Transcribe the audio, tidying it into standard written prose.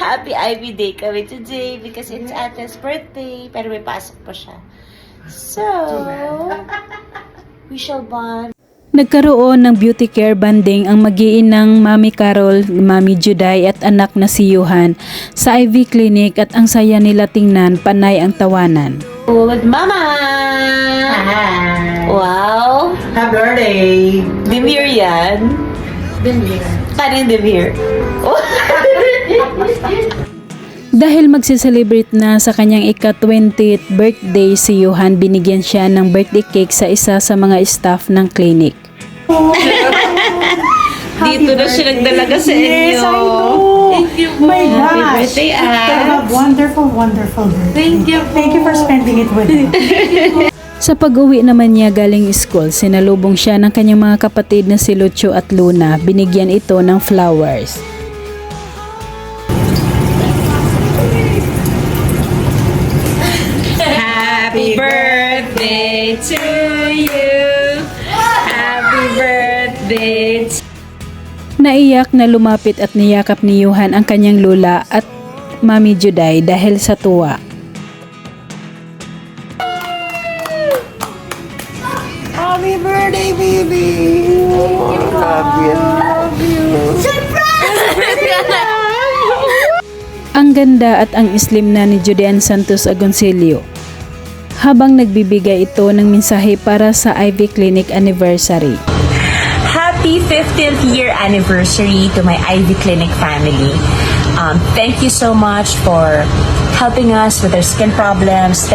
Happy Ivy Day kami today because it's Ate's birthday. Pero may pasok pa siya. So, we shall bond. Nagkaroon ng beauty care banding ang mag-iinang Mami Carol, Mami Juday at anak na si Johan sa Ivy Clinic at ang saya nila tingnan, panay ang tawanan. With Mama! Hi! Wow! Happy birthday! Demir yan. Demir. Kaning Demir. Oh. Dahil magse-celebrate na sa kanyang ika-20th birthday si Johan, binigyan siya ng birthday cake sa isa sa mga staff ng clinic. Dito na siya nagdalaga sa inyo. Yes, I know. Thank you po. My Happy gosh. birthday, Have a wonderful, wonderful birthday. Thank you po. Thank you for spending it with me. Sa pag-uwi naman niya galing school, sinalubong siya ng kanyang mga kapatid na si Lucho at Luna. Binigyan ito ng flowers. Happy birthday to you. Happy birthday to Naiyak na lumapit at niyakap ni Johan ang kanyang lola at Mami Juday dahil sa tuwa. Happy birthday, baby! Ang ganda at ang slim na ni Judean Santos Agoncillo. Habang nagbibigay ito ng mensahe para sa Ivy Clinic anniversary. Happy 15th year anniversary to my Ivy Clinic family. Thank you so much for helping us with our skin problems.